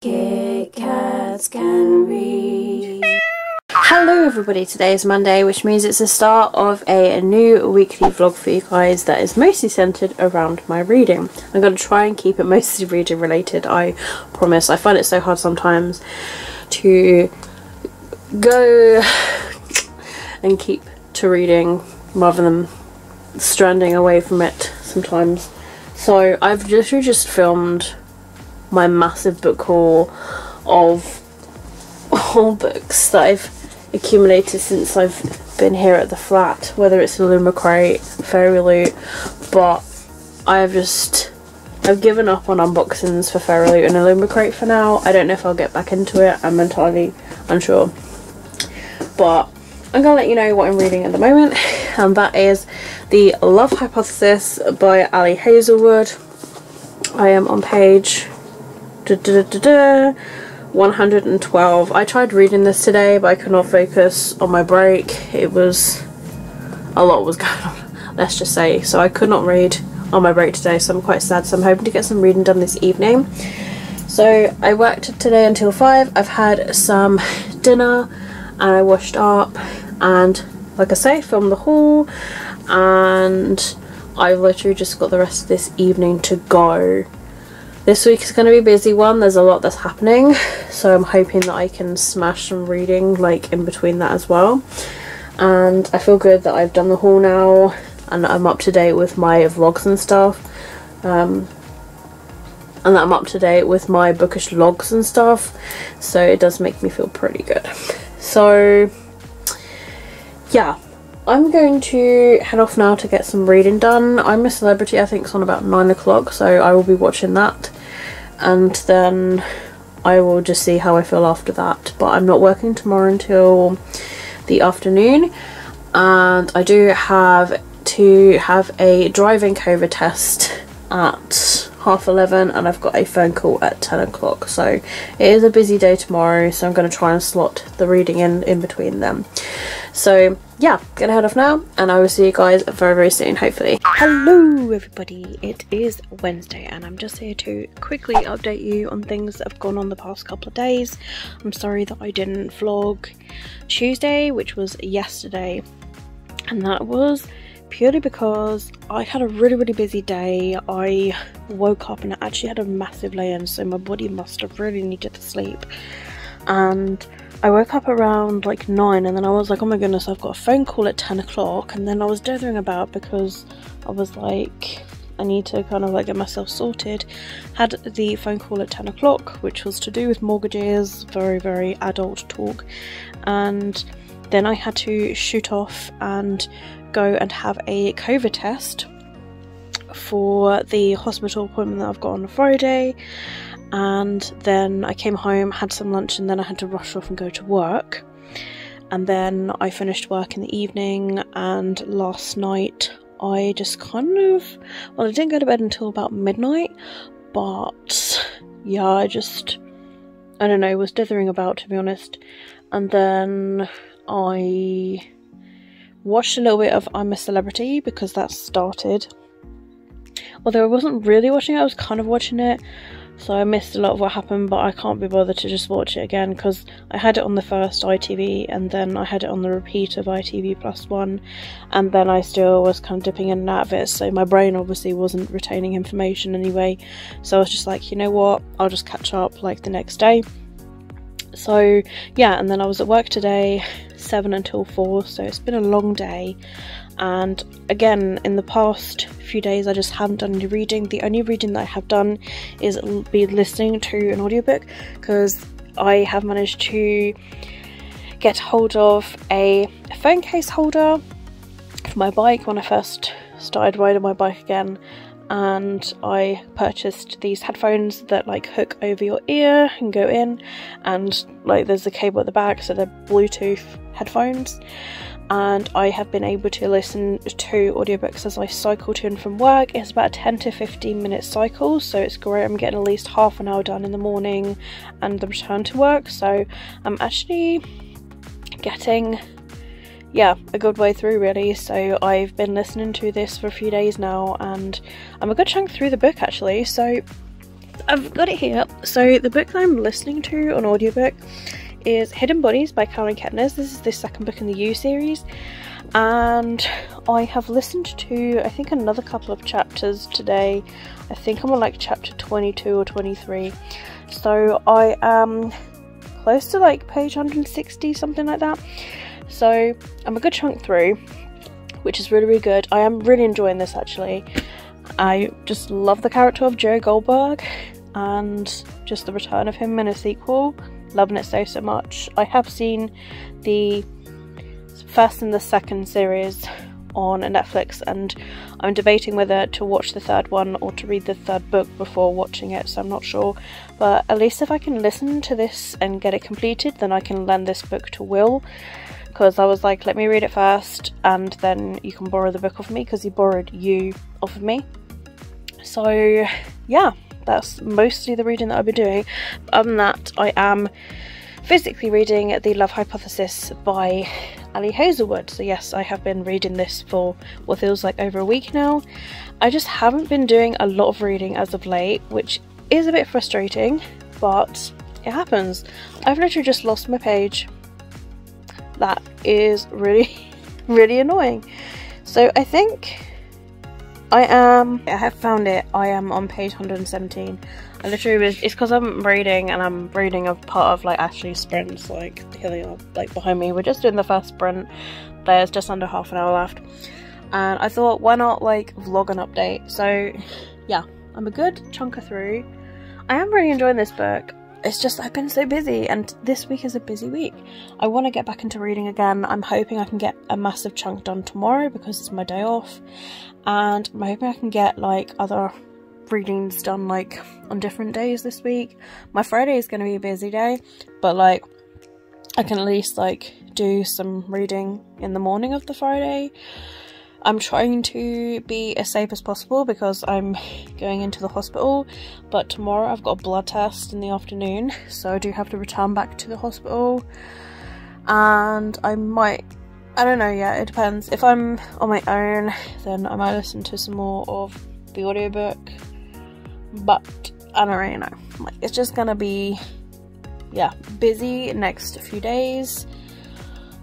Kitkatscanread. Hello everybody, today is Monday, which means it's the start of a new weekly vlog for you guys that is mostly centered around my reading. I'm going to try and keep it mostly reading related, I promise. I find it so hard sometimes to go and keep to reading rather than stranding away from it sometimes. So I've literally just filmed my massive book haul of all books that I've accumulated since I've been here at the flat, whether it's Illumicrate, Fairy Loot, but I've given up on unboxings for Fairy Loot and Illumicrate for now. I don't know if I'll get back into it, I'm entirely unsure, but I'm gonna let you know what I'm reading at the moment, and that is The Love Hypothesis by Ali Hazelwood. I am on page 112. I tried reading this today, but I could not focus on my break. A lot was going on, let's just say, so I could not read on my break today, so I'm quite sad. So I'm hoping to get some reading done this evening. So I worked today until 5. I've had some dinner and I washed up and, like I say, filmed the haul, and I've literally just got the rest of this evening to go. This week is going to be a busy one, there's a lot that's happening, so I'm hoping that I can smash some reading like in between that as well. And I feel good that I've done the haul now and I'm up to date with my vlogs and stuff, and that I'm up to date with my bookish logs and stuff, so it does make me feel pretty good. So yeah, I'm going to head off now to get some reading done. I'm a Celebrity, I think it's on about 9 o'clock, so I will be watching that, and then I will just see how I feel after that. But I'm not working tomorrow until the afternoon, and I do have to have a driving COVID test at 11:30, and I've got a phone call at 10 o'clock, so it is a busy day tomorrow, so I'm going to try and slot the reading in between them. So yeah, gonna head off now, and I will see you guys very, very soon, hopefully. Hello everybody, it is Wednesday, and I'm just here to quickly update you on things that have gone on the past couple of days. I'm sorry that I didn't vlog Tuesday, which was yesterday, and that was purely because I had a really, really busy day. I woke up and I actually had a massive lay-in, so my body must have really needed to sleep, and I woke up around like 9, and then I was like, oh my goodness, I've got a phone call at 10 o'clock, and then I was dithering about because I was like, I need to kind of like get myself sorted. Had the phone call at 10 o'clock, which was to do with mortgages, very, very adult talk, and then I had to shoot off and go and have a COVID test for the hospital appointment that I've got on a Friday. And then I came home, had some lunch, and then I had to rush off and go to work. And then I finished work in the evening, and last night I just kind of, well, I didn't go to bed until about midnight, but yeah, I don't know, was dithering about, to be honest. And then I watched a little bit of I'm a Celebrity because that started. Although I wasn't really watching it, I was kind of watching it. So I missed a lot of what happened, but I can't be bothered to just watch it again because I had it on the first ITV, and then I had it on the repeat of ITV+1, and then I still was kind of dipping in and out of it, so my brain obviously wasn't retaining information anyway. So I was just like, you know what, I'll just catch up like the next day. So yeah, and then I was at work today 7 until 4, so it's been a long day. And again, in the past few days I just haven't done any reading. The only reading that I have done is be listening to an audiobook, because I have managed to get hold of a phone case holder for my bike when I first started riding my bike again, and I purchased these headphones that like hook over your ear and go in, and like there's a cable at the back, so they're Bluetooth headphones. And I have been able to listen to audiobooks as I cycle to and from work. It's about a 10 to 15 minute cycle, so it's great. I'm getting at least half an hour done in the morning and the return to work, so I'm actually getting, yeah, a good way through really. So I've been listening to this for a few days now, and I'm a good chunk through the book actually, so I've got it here. So the book that I'm listening to on audiobook is Hidden Bodies by Kepnes. This is the second book in the You series, and I have listened to, I think, another couple of chapters today. I think I'm on like chapter 22 or 23, so I am close to like page 160, something like that. So I'm a good chunk through, which is really, really good. I am really enjoying this actually. I just love the character of Joe Goldberg and just the return of him in a sequel. Loving it so much. I have seen the first and the second series on Netflix, and I'm debating whether to watch the third one or to read the third book before watching it, so I'm not sure. But at least if I can listen to this and get it completed, then I can lend this book to Will, because I was like, let me read it first and then you can borrow the book off me, because he borrowed You off of me. So yeah, that's mostly the reading that I've been doing. Other than that, I am physically reading The Love Hypothesis by Hazelwood. So yes, I have been reading this for what feels like over a week now. I just haven't been doing a lot of reading as of late, which is a bit frustrating, but it happens. I've literally just lost my page. That is really, really annoying. So I think I have found it. I am on page 117. I literally was, it's because I'm reading, and I'm reading a part of like Ashley's sprints, like here they are, like behind me. We're just doing the first sprint. There's just under half an hour left, and I thought, why not like vlog an update? So yeah, I'm a good chunk through. I am really enjoying this book. It's just I've been so busy, and this week is a busy week. I want to get back into reading again. I'm hoping I can get a massive chunk done tomorrow because it's my day off, and I'm hoping I can get like other readings done like on different days this week. My Friday is going to be a busy day, but like I can at least like do some reading in the morning of the Friday. I'm trying to be as safe as possible because I'm going into the hospital, but tomorrow I've got a blood test in the afternoon, so I do have to return back to the hospital, and I don't know yet, it depends. If I'm on my own, then I might listen to some more of the audiobook, but I don't really know. It's just gonna be, yeah, busy next few days.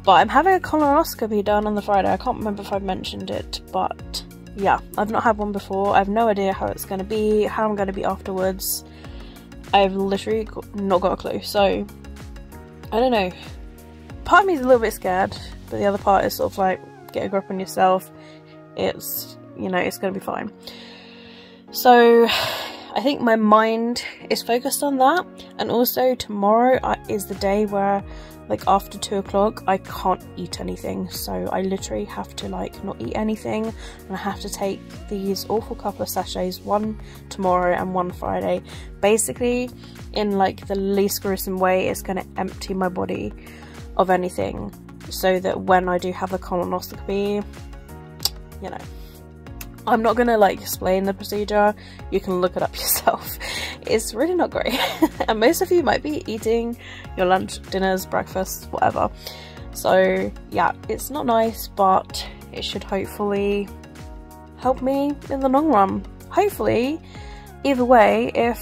But I'm having a colonoscopy done on the Friday. I can't remember if I've mentioned it, but yeah, I've not had one before. I have no idea how it's going to be, how I'm going to be afterwards. I've literally not got a clue, so I don't know. Part of me is a little bit scared, but the other part is sort of like, get a grip on yourself. It's, you know, it's going to be fine. So I think my mind is focused on that, and also tomorrow is the day where like after 2 o'clock I can't eat anything, so I literally have to like not eat anything, and I have to take these awful couple of sachets, one tomorrow and one Friday. Basically, in like the least gruesome way, it's going to empty my body of anything, so that when I do have a colonoscopy, you know, I'm not gonna like explain the procedure, you can look it up yourself. It's really not great. And most of you might be eating your lunch, dinners, breakfast, whatever. So yeah, it's not nice, but it should hopefully help me in the long run. Hopefully, either way, if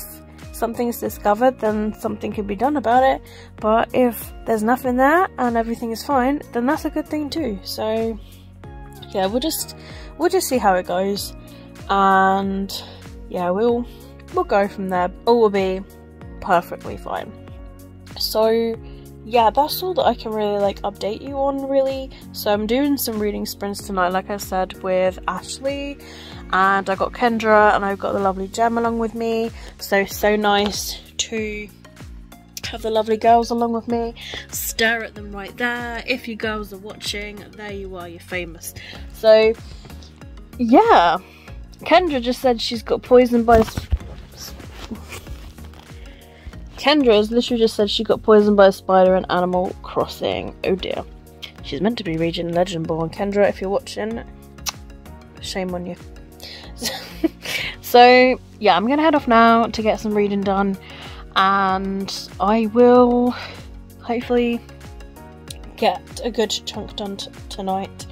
something's discovered, then something can be done about it. But if there's nothing there and everything is fine, then that's a good thing too. So yeah, we'll just see how it goes, and yeah, we'll go from there. All will be perfectly fine. So yeah, that's all that I can really like update you on, really. So I'm doing some reading sprints tonight, like I said, with Ashley, and I got Kendra, and I've got the lovely Gem along with me. So nice to have the lovely girls along with me. Stare at them right there. If you girls are watching, there you are, you're famous. So yeah, Kendra just said she's got poisoned by Kendra has literally just said she got poisoned by a spider in Animal Crossing. Oh dear. She's meant to be reading Legendborn. Kendra, if you're watching, shame on you. So yeah, I'm gonna head off now to get some reading done, and I will hopefully get a good chunk done tonight.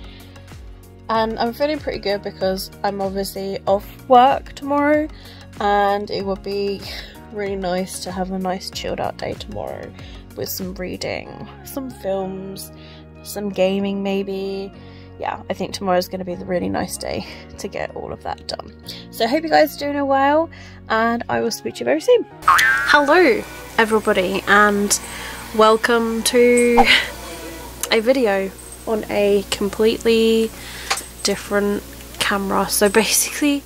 And I'm feeling pretty good because I'm obviously off work tomorrow, and it would be really nice to have a nice chilled out day tomorrow with some reading, some films, some gaming maybe. Yeah, I think tomorrow's going to be the really nice day to get all of that done. So I hope you guys are doing well, and I will speak to you very soon. Hello everybody, and welcome to a video on a completely different camera. So basically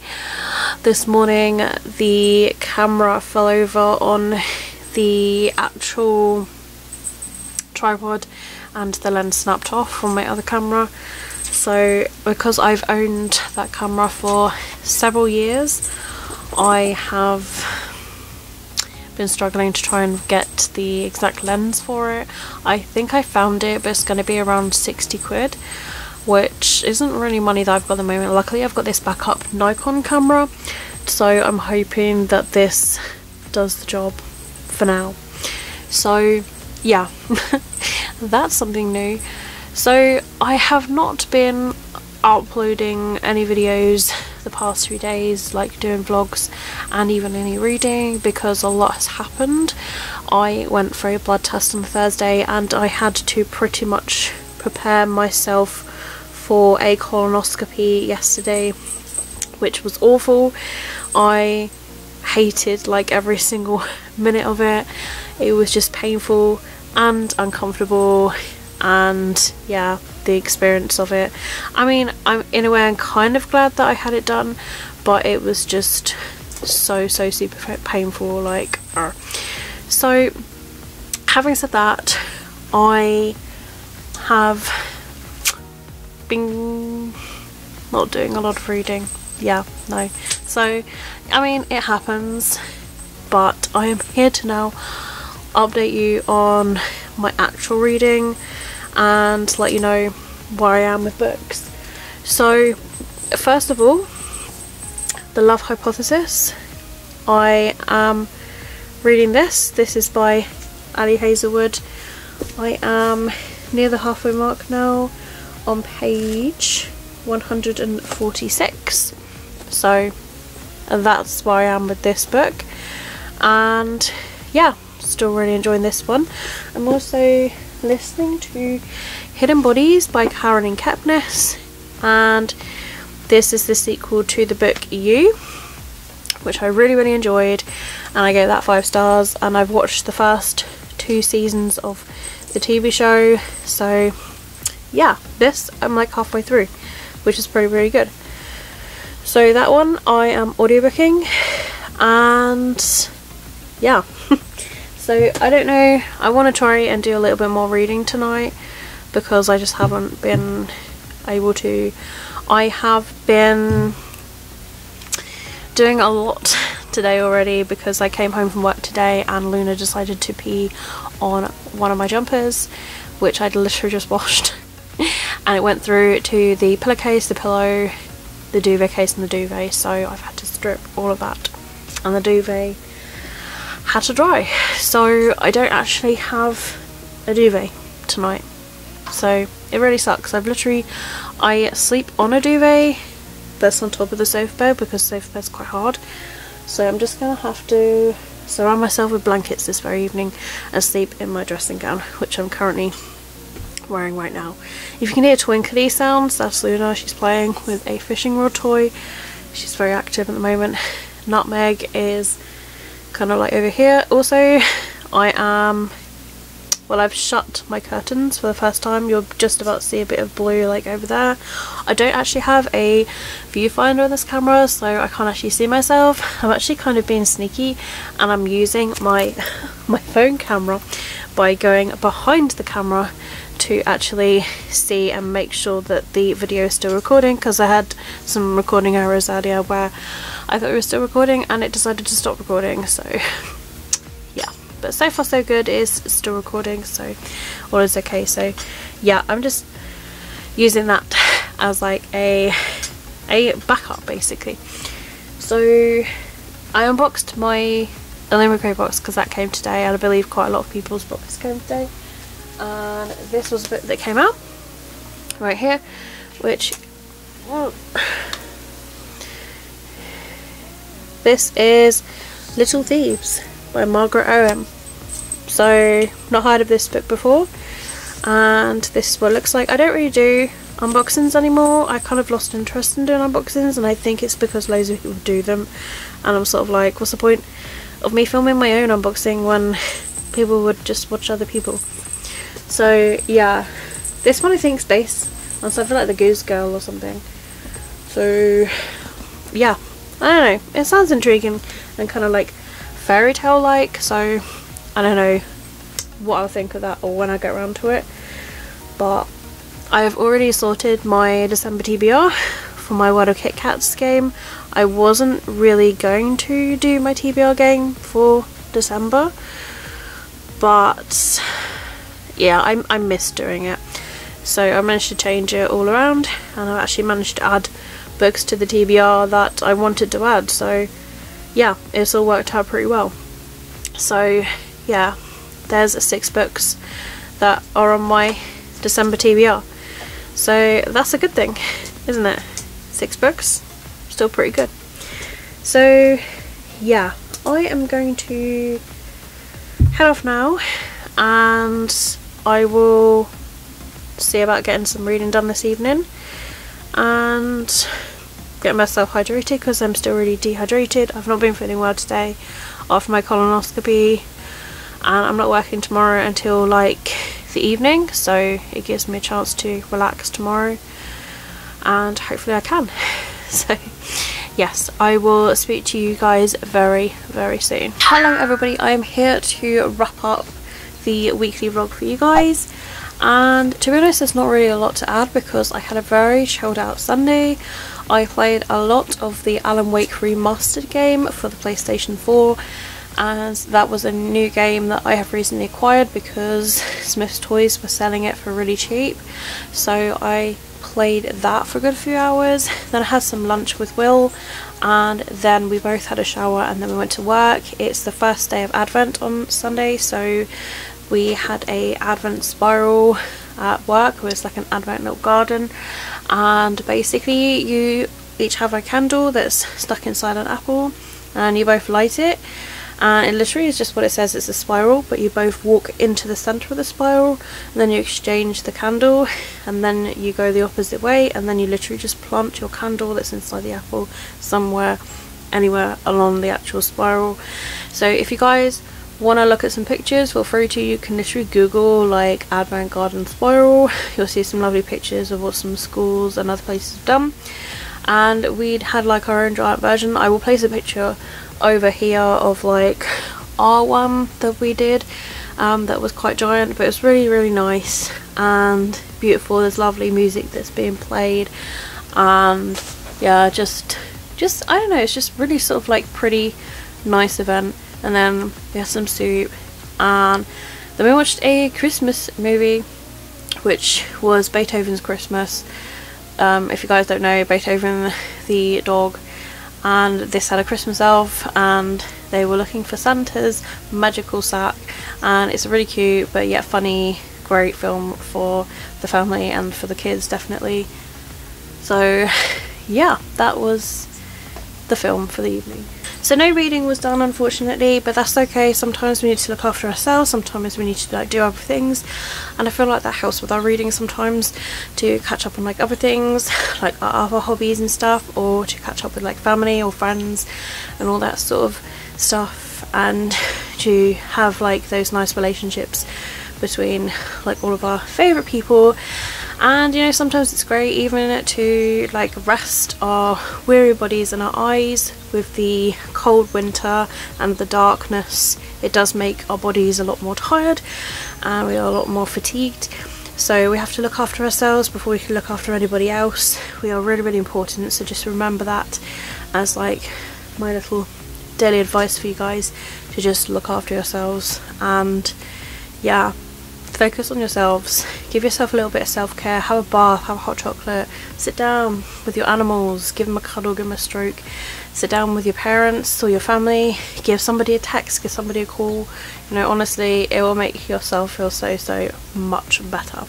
this morning the camera fell over on the actual tripod and the lens snapped off from my other camera. So because I've owned that camera for several years, I have been struggling to try and get the exact lens for it. I think I found it, but it's going to be around 60 quid, which isn't really money that I've got at the moment. Luckily I've got this backup Nikon camera, so I'm hoping that this does the job for now. So yeah, that's something new. So I have not been uploading any videos the past 3 days, like doing vlogs and even any reading, because a lot has happened. I went for a blood test on Thursday and I had to pretty much prepare myself for a colonoscopy yesterday, which was awful. I hated like every single minute of it. It was just painful and uncomfortable, and yeah, the experience of it. I mean, in a way I'm kind of glad that I had it done, but it was just so super painful, like So having said that, I have been not doing a lot of reading. Yeah, no. So I mean, it happens, but I am here to now update you on my actual reading and let you know where I am with books. So first of all, The Love Hypothesis. I am reading this. This is by Ali Hazelwood. I am near the halfway mark now, on page 146. So that's where I am with this book, and yeah, still really enjoying this one. I'm also listening to Hidden Bodies by Karen and Kepnes, and this is the sequel to the book You, which I really enjoyed, and I gave that 5 stars, and I've watched the first 2 seasons of the TV show. So yeah, this I'm like halfway through, which is pretty good. So that one I am audiobooking, and yeah. So I don't know, I want to try and do a little bit more reading tonight, because I just haven't been able to. I have been doing a lot today already, because I came home from work today and Luna decided to pee on one of my jumpers, which I'd literally just washed, and it went through to the pillowcase, the pillow, the duvet case and the duvet, so I've had to strip all of that, and the duvet had to dry, so I don't actually have a duvet tonight, so it really sucks. I sleep on a duvet that's on top of the sofa bed, because the sofa bed's quite hard, so I'm just gonna have to surround myself with blankets this very evening and sleep in my dressing gown, which I'm currently wearing right now. If you can hear twinkly sounds, that's Luna. She's playing with a fishing rod toy. She's very active at the moment. Nutmeg is kind of like over here. Also, I've shut my curtains for the first time. You'll just about see a bit of blue like over there. I don't actually have a viewfinder on this camera, so I can't actually see myself. I'm actually kind of being sneaky, and I'm using my phone camera by going behind the camera to actually see and make sure that the video is still recording, because I had some recording errors earlier where I thought it was still recording and it decided to stop recording. So yeah, but so far so good, it is still recording, so all is okay. So yeah, I'm just using that as like a backup basically. So I unboxed my Illuminate box because that came today, and I believe quite a lot of people's boxes came today. And this was a book that came out right here, which This is Little Thieves by Margaret Owen. So, not heard of this book before, and this is what it looks like. I don't really do unboxings anymore. I kind of lost interest in doing unboxings, and I think it's because loads of people do them, and I'm sort of like, what's the point of me filming my own unboxing when people would just watch other people? So yeah, this one I think is based on something like the Goose Girl or something. So yeah, I don't know, it sounds intriguing and kind of like fairy tale like, so I don't know what I'll think of that or when I get around to it. But I have already sorted my December TBR for my World of Kit Kats game. I wasn't really going to do my TBR game for December, but yeah, I missed doing it. So I managed to change it all around, and I've actually managed to add books to the TBR that I wanted to add. So yeah, it's all worked out pretty well. So yeah, there's 6 books that are on my December TBR. So that's a good thing, isn't it? 6 books, still pretty good. So yeah, I am going to head off now, and I will see about getting some reading done this evening and get myself hydrated, because I'm still really dehydrated. I've not been feeling well today after my colonoscopy, and I'm not working tomorrow until like the evening, so it gives me a chance to relax tomorrow, and hopefully I can. So yes, I will speak to you guys very soon. Hello everybody, I am here to wrap up the weekly vlog for you guys, and to be honest there's not really a lot to add because I had a very chilled out Sunday. I played a lot of the Alan Wake remastered game for the PlayStation 4, and that was a new game that I have recently acquired because Smith's Toys were selling it for really cheap. So I played that for a good few hours, then I had some lunch with Will, and then we both had a shower, and then we went to work. It's the first day of Advent on Sunday, so we had a Advent spiral at work. It was like an Advent little garden, and basically you each have a candle that's stuck inside an apple, and you both light it, and it literally is just what it says. It's a spiral, but you both walk into the center of the spiral, and then you exchange the candle, and then you go the opposite way, and then you literally just plant your candle that's inside the apple somewhere, anywhere along the actual spiral. So if you guys want to look at some pictures, feel free to. You can literally Google like Advent Garden Spiral, you'll see some lovely pictures of what some schools and other places have done, and we'd had like our own giant version. I will place a picture over here of like our one that we did, that was quite giant, but it was really nice and beautiful. There's lovely music that's being played, and yeah, just I don't know, it's just really sort of like pretty nice event. And then we had some soup, and then we watched a Christmas movie, which was Beethoven's Christmas. If you guys don't know, Beethoven the dog, and this had a Christmas elf, and they were looking for Santa's magical sack, and it's really cute but yet funny, great film for the family and for the kids definitely. So yeah, that was the film for the evening. So no reading was done unfortunately, but that's okay. Sometimes we need to look after ourselves, sometimes we need to like do other things, and I feel like that helps with our reading sometimes, to catch up on like other things, like our other hobbies and stuff, or to catch up with like family or friends and all that sort of stuff, and to have like those nice relationships between like all of our favourite people. And you know, sometimes it's great even to like rest our weary bodies and our eyes with the cold winter and the darkness. It does make our bodies a lot more tired, and we are a lot more fatigued. So we have to look after ourselves before we can look after anybody else. We are really important, so just remember that as like my little daily advice for you guys, to just look after yourselves. And yeah, focus on yourselves, give yourself a little bit of self-care, have a bath, have a hot chocolate, sit down with your animals, give them a cuddle, give them a stroke, sit down with your parents or your family, give somebody a text, give somebody a call. You know, honestly, it will make yourself feel so much better.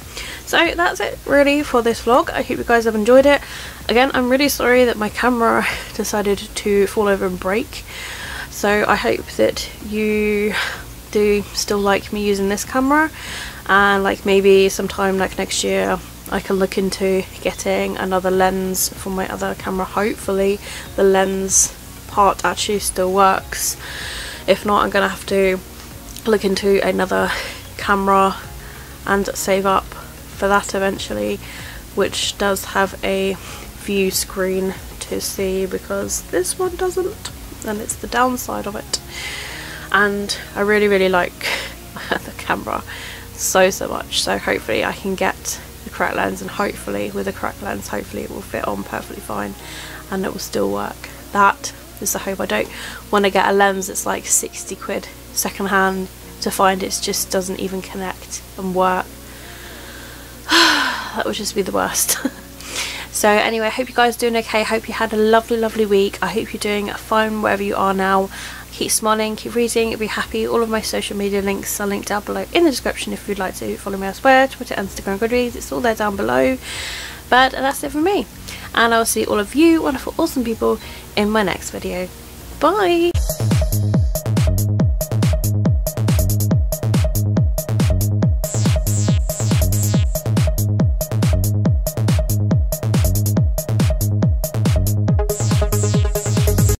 So that's it really for this vlog. I hope you guys have enjoyed it. Again, I'm really sorry that my camera decided to fall over and break, so I hope that you do still like me using this camera, and like maybe sometime like next year I can look into getting another lens for my other camera. Hopefully the lens part actually still works. If not, I'm gonna have to look into another camera and save up for that eventually, which does have a view screen to see, because this one doesn't, and it's the downside of it. And I really like the camera so much, so hopefully I can get the correct lens, and hopefully with the correct lens, hopefully it will fit on perfectly fine and it will still work. That is the hope. I don't want to get a lens that's like 60 quid second hand to find it just doesn't even connect and work. That would just be the worst. So anyway, I hope you guys are doing okay. I hope you had a lovely week. I hope you're doing fine wherever you are now. Keep smiling, keep reading, be happy. All of my social media links are linked down below in the description if you'd like to follow me elsewhere, Twitter, Instagram, Goodreads, it's all there down below. But that's it from me, and I'll see all of you wonderful awesome people in my next video. Bye!